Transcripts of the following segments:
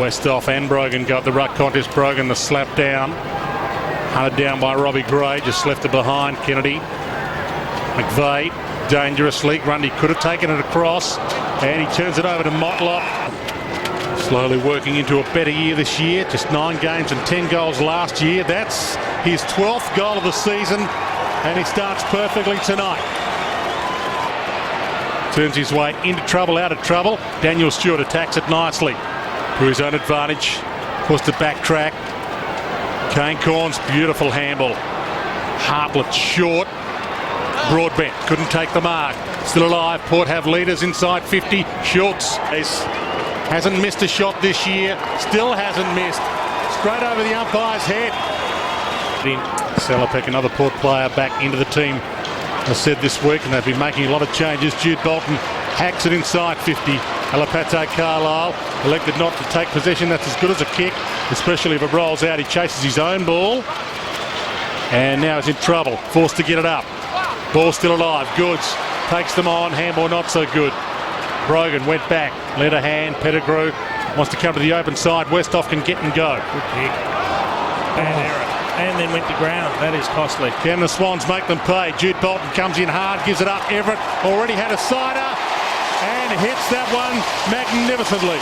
Westhoff and Brogan got the ruck contest. Brogan the slap down. Hunted down by Robbie Gray, just left it behind. Kennedy. McVeigh dangerously. Grundy could have taken it across, and he turns it over to Motlop. Slowly working into a better year this year. Just 9 games and 10 goals last year. That's his 12th goal of the season, and he starts perfectly tonight. Turns his way into trouble, out of trouble. Daniel Stewart attacks it nicely to his own advantage. Forced to backtrack. Kane Corns, beautiful handball. Hartlett short. Broadbent couldn't take the mark. Still alive. Port have leaders inside 50. Schultz hasn't missed a shot this year. Still hasn't missed. Straight over the umpire's head. Salopek, another Port player, back into the team, I said this week, and they've been making a lot of changes. Jude Bolton hacks it inside 50. Alapate Carlisle elected not to take possession. That's as good as a kick, especially if it rolls out. He chases his own ball, and now he's in trouble. Forced to get it up. Ball still alive. Goods takes them on. Handball not so good. Brogan went back. Led a hand. Pettigrew wants to come to the open side. Westhoff can get and go. Good kick. Bad error. And then went to ground. That is costly. Can the Swans make them pay? Jude Bolton comes in hard, gives it up. Everett already had a sider and hits that one magnificently.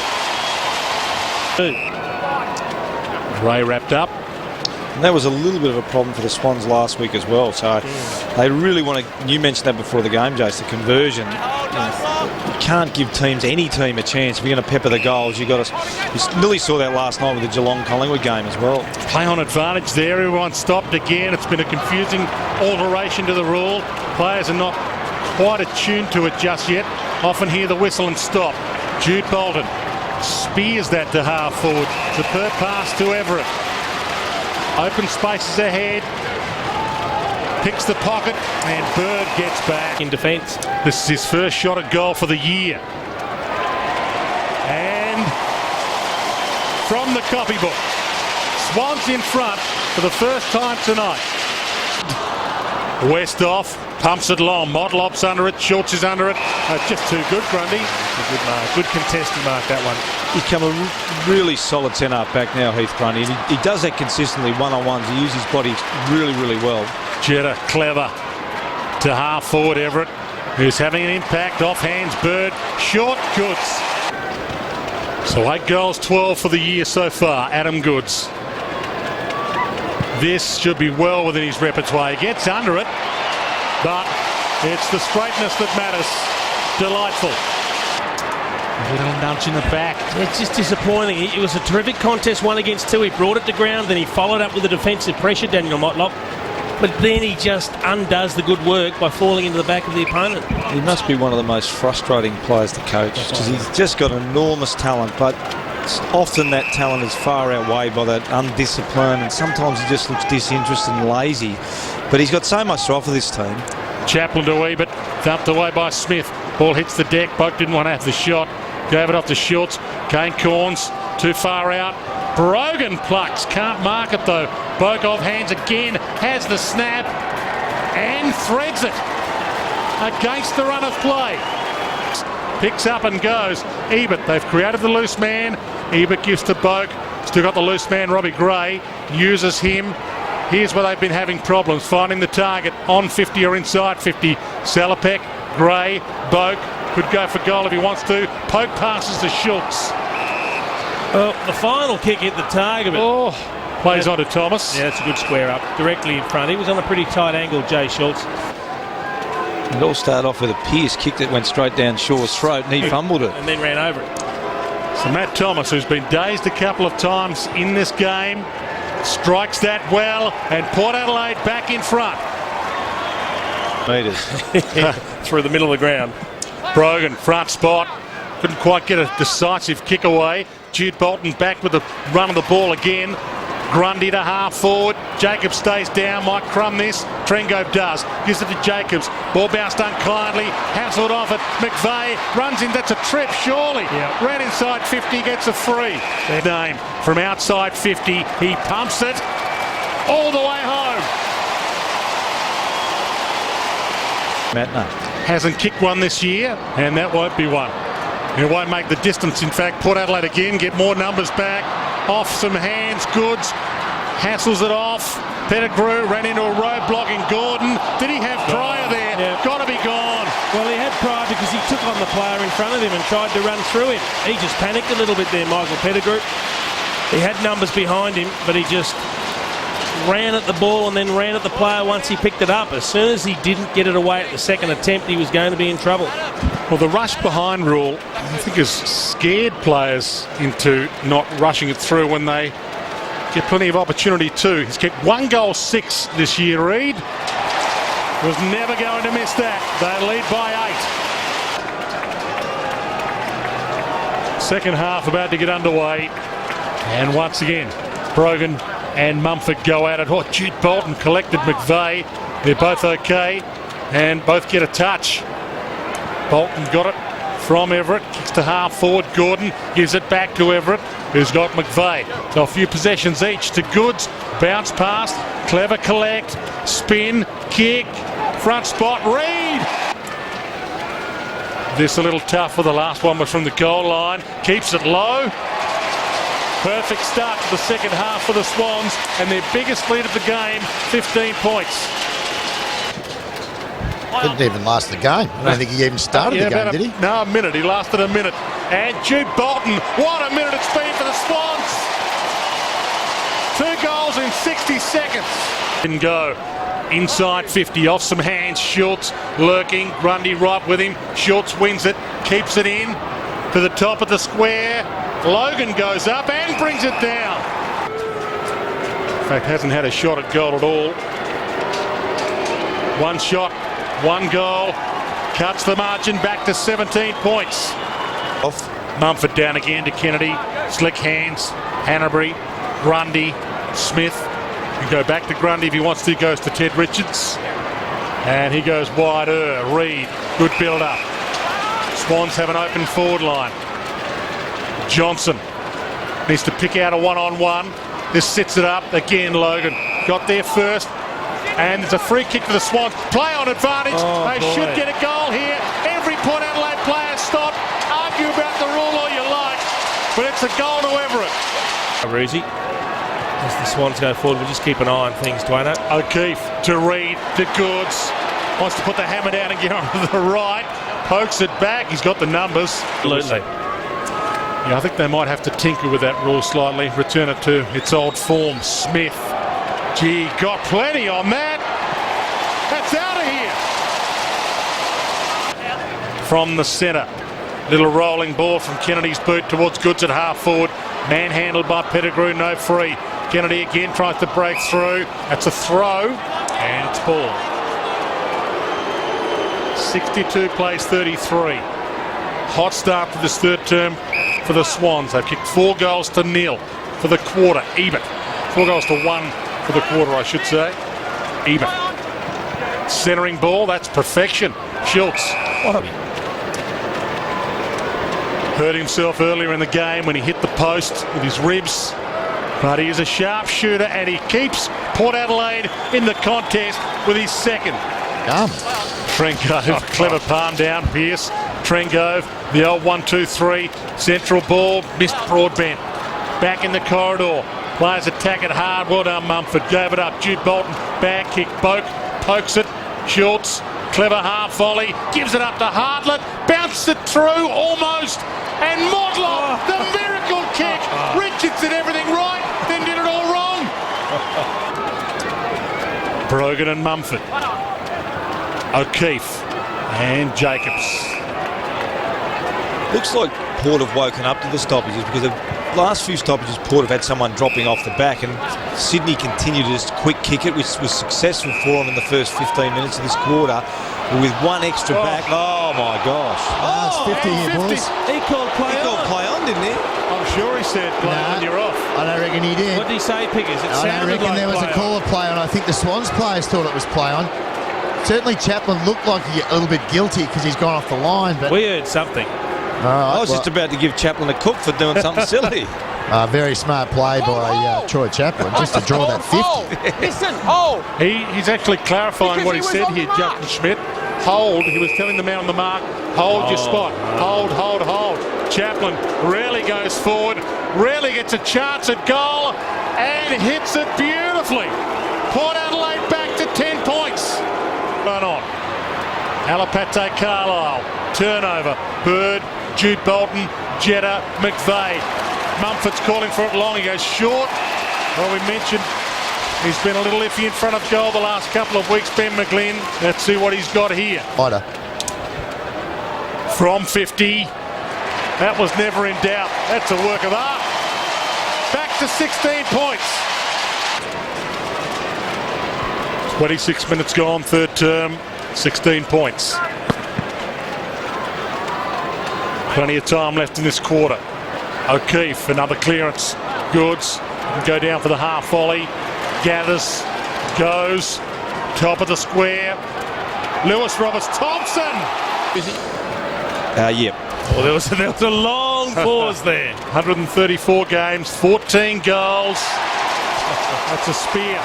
Ray wrapped up. And that was a little bit of a problem for the Swans last week as well. So they really want to, you mentioned that before the game, Jace, the conversion. You can't give any team a chance. If you're going to pepper the goals, you nearly saw that last night with the Geelong-Collingwood game as well. Play on advantage there. Everyone stopped again. It's been a confusing alteration to the rule. Players are not quite attuned to it just yet. Often hear the whistle and stop. Jude Bolton spears that to half forward. Superb pass to Everett. Open spaces ahead. Picks the pocket, and Bird gets back in defence. This is his first shot at goal for the year. And from the copybook, Swans in front for the first time tonight. Westhoff pumps it long. Motlop's under it. Schultz is under it. Just too good, Grundy. Good mark. Good contested mark, that one. Become a really solid centre back now, Heath Grundy. And he does that consistently one-on-ones. He uses his body really, really well. Jetta clever to half forward. Everett, who's having an impact. Off hands. Bird. Short. Goods. So 8 goals, 12 for the year so far. Adam Goods. This should be well within his repertoire. He gets under it, but it's the straightness that matters. Delightful. A little nudge in the back. It's just disappointing. It was a terrific contest, 1 against 2. He brought it to ground, then he followed up with the defensive pressure, Daniel Motlop. But then he just undoes the good work by falling into the back of the opponent. He must be one of the most frustrating players to coach, because he's just got enormous talent, but often that talent is far outweighed by that undiscipline, and sometimes he just looks disinterested and lazy. But he's got so much to offer this team. Chaplin to Ebert, thumped away by Smith. Ball hits the deck. Boak didn't want to have the shot. Gave it off to Schultz. Kane Corns too far out. Brogan plucks. Can't mark it though. Boak off hands again. Has the snap and threads it against the run of play. Picks up and goes. Ebert, they've created the loose man. Ebert gives to Boak. Still got the loose man, Robbie Gray. Uses him. Here's where they've been having problems, finding the target on 50 or inside 50. Salopek, Gray, Boak could go for goal if he wants to. Poke passes to Schultz. Well, the final kick hit the target. Plays on to Thomas. Yeah, it's a good square up, directly in front. He was on a pretty tight angle, Jay Schultz. It all started off with a Pierce kick that went straight down Shaw's throat, and he fumbled it. And then ran over it. So Matt Thomas, who's been dazed a couple of times in this game, strikes that well, and Port Adelaide back in front. Meters. Through the middle of the ground. Brogan, front spot. Couldn't quite get a decisive kick away. Jude Bolton back with the run of the ball again. Grundy to half forward. Jacobs stays down. Might crumb this. Trengo does. Gives it to Jacobs. Ball bounced unkindly. Hassled off it. McVeigh runs in. That's a trip, surely. Yep. Ran inside 50. Gets a free. Their name from outside 50. He pumps it all the way home. Matner Hasn't kicked one this year, and that won't be one. It won't make the distance. In fact, Port Adelaide again get more numbers back. Off some hands, Goods hassles it off. Pettigrew ran into a roadblock in Gordon. Did he have Pryor there? Yeah. Got to be gone. Well, he had Pryor because he took on the player in front of him and tried to run through him. He just panicked a little bit there, Michael Pettigrew. He had numbers behind him, but he just ran at the ball and then ran at the player once he picked it up. As soon as he didn't get it away at the second attempt, he was going to be in trouble. Well, the rush behind rule, I think, has scared players into not rushing it through when they get plenty of opportunity too. He's kicked 1 goal 6 this year, Reid. Was never going to miss that. They lead by 8. Second half about to get underway. And once again, Brogan and Mumford go at it. Oh, Jude Bolton collected McVeigh. They're both okay and both get a touch. Bolton got it from Everett. Kicks to half forward. Gordon gives it back to Everett, who's got McVeigh. So a few possessions each to Goods. Bounce past. Clever collect. Spin. Kick. Front spot. Reid. This a little tough for the last one, but from the goal line. Keeps it low. Perfect start to the second half for the Swans, and their biggest lead of the game, 15 points. Didn't even last the game. I don't think he even started the game, did he? No, a minute. He lasted a minute. And Jude Bolton, what a minute it's been for the Swans. 2 goals in 60 seconds. Didn't go. Inside 50, off some hands. Schultz lurking. Grundy right with him. Schultz wins it, keeps it in to the top of the square. Logan goes up and brings it down. In fact, hasn't had a shot at goal at all. 1 shot, 1 goal. Cuts the margin back to 17 points. Off. Mumford down again to Kennedy. Slick hands. Hanbury. Grundy. Smith. You go back to Grundy if he wants to. Goes to Ted Richards. And he goes wider. Reid. Good build up. Swans have an open forward line. Johnson needs to pick out a one-on-one. This sets it up. Again, Logan got there first. And there's a free kick for the Swans. Play on advantage. They should get a goal here. Every Port Adelaide player stopped. Argue about the rule all you like, but it's a goal to Everett. Roosie. As the Swans go forward, we'll just keep an eye on things, Dwayne. O'Keefe to Reid to Goods. Wants to put the hammer down and get on to the right. Pokes it back. He's got the numbers. Absolutely. Yeah, I think they might have to tinker with that rule slightly. Return it to its old form. Smith. Gee, got plenty on that. That's out of here. From the centre. Little rolling ball from Kennedy's boot towards Goods at half forward. Manhandled by Pettigrew, no free. Kennedy again tries to break through. That's a throw. And it's ball. 62 plays 33. Hot start to this third term for the Swans. They've kicked 4 goals to 0 for the quarter. Even. 4 goals to 1 for the quarter, I should say. Even. Centering ball, that's perfection. Schultz. Hurt himself earlier in the game when he hit the post with his ribs. But he is a sharpshooter and he keeps Port Adelaide in the contest with his second. Trengove, clever palm down. Pearce, Trengove, the old 1-2-3. Central ball, missed Broadbent. Back in the corridor. Players attack it hard. Well done, Mumford. Gave it up. Jude Bolton, bad kick. Boak pokes it. Schultz, clever half volley. Gives it up to Hartlett. Bounces it through almost. And Modlow, the miracle kick. Richards did everything right, then did it all wrong. Brogan and Mumford. O'Keefe and Jacobs. Looks like Port have woken up to the stoppages because the last few stoppages Port have had someone dropping off the back, and Sydney continued to just quick kick it, which was successful for them in the first 15 minutes of this quarter. But with 1 extra back, oh my gosh. It's 50 here, boys. He called play on, didn't he? I'm sure he said play on, you're off. I don't reckon he did. What did he say, Pickers? It I don't sounded reckon like there was a call of play on. I think the Swans players thought it was play on. Certainly Chaplin looked like a little bit guilty because he's gone off the line. But we heard something. I was just about to give Chaplin a cook for doing something silly. Very smart play by Troy Chaplin just to draw that 50. He's actually clarifying what he said here, Justin Schmidt. hold. He was telling the man on the mark, hold your spot. Hold. Chaplin rarely goes forward, rarely gets a chance at goal, and hits it beautifully. Port Adelaide back to 10 points. Run on. Alapate Carlisle. Turnover. Bird, Jude Bolton, Jetta, McVeigh. Mumford's calling for it long. He goes short. Well, we mentioned he's been a little iffy in front of goal the last couple of weeks, Ben McGlynn. Let's see what he's got here. Ida. From 50. That was never in doubt. That's a work of art. Back to 16 points. 26 minutes gone, third term, 16 points. Plenty of time left in this quarter. O'Keefe, another clearance. Goods can go down for the half volley. Gathers, goes, top of the square. Lewis Roberts-Thompson. Yep. Well, there was a long pause there. 134 games, 14 goals. That's a spear.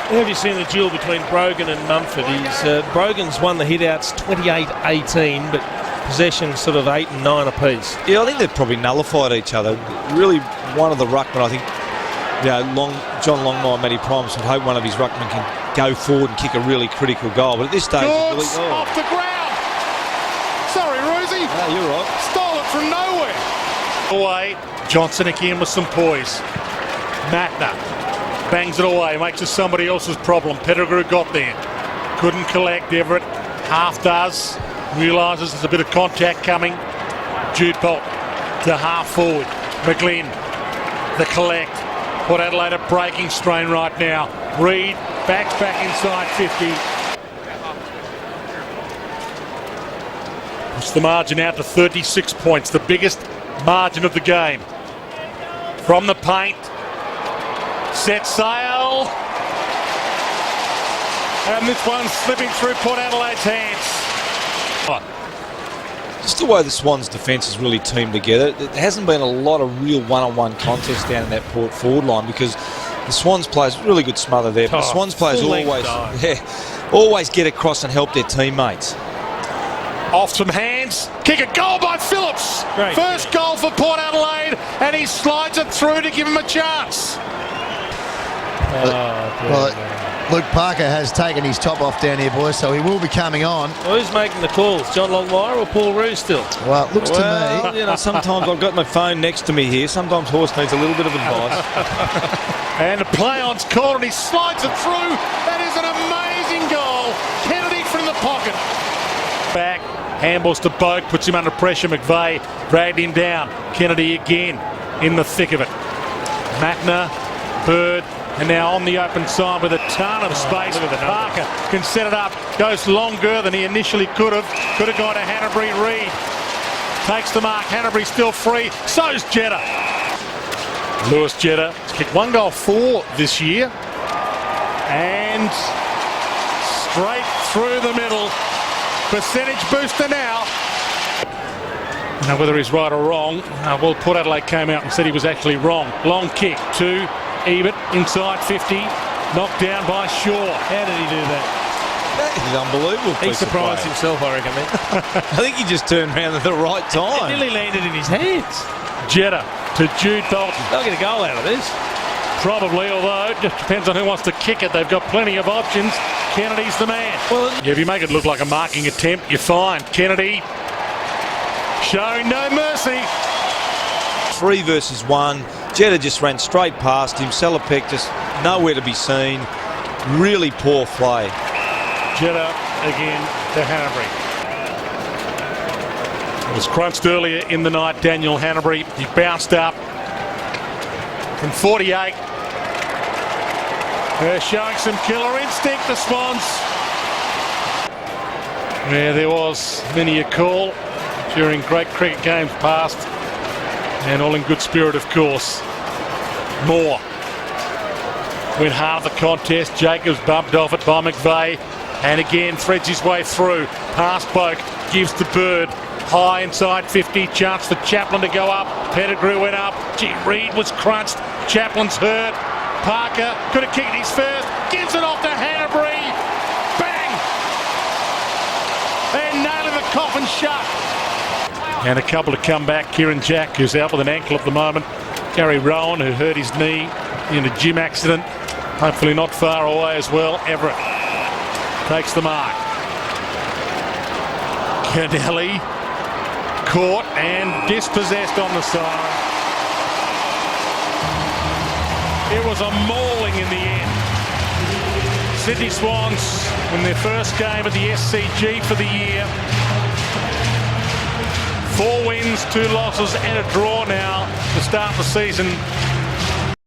Have you seen the duel between Brogan and Mumford? Brogan's won the hitouts 28-18, but possession sort of 8 and 9 apiece. Yeah, I think they've probably nullified each other. Really, one of the ruckmen, I think, John Longmire, Matty Primus would hope one of his ruckmen can go forward and kick a really critical goal. But at this stage, George, off the ground. Sorry, Rosie. No, you're right. Stole it from nowhere. Away. Johnson again with some poise. Matner bangs it away, makes it somebody else's problem. Pettigrew got there. Couldn't collect. Everett half does. Realises there's a bit of contact coming. Jude Bolt to half forward. McGlynn, the collect. Port Adelaide a breaking strain right now. Reid backs back inside 50. Puts the margin out to 36 points, the biggest margin of the game. From the paint. Set sail. And this one's slipping through Port Adelaide's hands. Just the way the Swans' defence has really teamed together. There hasn't been a lot of real one-on-one contests down in that Port forward line because the Swans players, really good smother there, but the Swans players always get across and help their teammates. Off some hands, kick a goal by Phillips. Great. First goal for Port Adelaide, and he slides it through to give him a chance. Luke Parker has taken his top off down here, boys, so he will be coming on. Well, who's making the calls? John Longmire or Paul Roos still? Well, it looks to me... You know, sometimes I've got my phone next to me here. Sometimes Horse needs a little bit of advice. And a play-on's called, and he slides it through. That is an amazing goal. Kennedy from the pocket. Back, handballs to Boak, puts him under pressure. McVeigh dragged him down. Kennedy again in the thick of it. Matner, Bird, and now on the open side with a ton of space. Parker can set it up. Goes longer than he initially could have. Could have gone to Hanbury. Reid takes the mark. Hanbury still free. So's Jetta. Lewis Jetta has kicked 1 goal 4 this year. And straight through the middle. Percentage booster now. Now whether he's right or wrong, well, Port Adelaide came out and said he was actually wrong. Long kick to Ebert inside 50, knocked down by Shaw. How did he do that? That is unbelievable. He surprised himself, I reckon. I think he just turned around at the right time. It nearly landed in his hands. Jetta to Jude Bolton. They'll get a goal out of this. Probably, although it just depends on who wants to kick it. They've got plenty of options. Kennedy's the man. Well, yeah, if you make it look like a marking attempt, you're fine. Kennedy showing no mercy. 3 versus 1. Jetta just ran straight past him. Selipek just nowhere to be seen. Really poor play. Jetta again to Hanbury. It was crunched earlier in the night, Daniel Hanbury. He bounced up from 48. They're showing some killer instinct, the Swans. Yeah, there was many a call during great cricket games past. And all in good spirit, of course. Moore went hard at the contest. Jacobs bumped off it by McVeigh. And again threads his way through. Past Boak, gives to Bird. High inside 50. Chance for Chaplin to go up. Pettigrew went up. Gee, Reid was crunched. Chaplin's hurt. Parker could have kicked his first. Gives it off to Hanbury. coffin shut. And a couple to come back. Kieran Jack, who's out with an ankle at the moment. Gary Rowan, who hurt his knee in a gym accident. Hopefully not far away as well. Everett takes the mark. Cadelli caught and dispossessed on the side. It was a mauling in the end. Sydney Swans in their first game at the SCG for the year. 4 wins, 2 losses and a draw now to start the season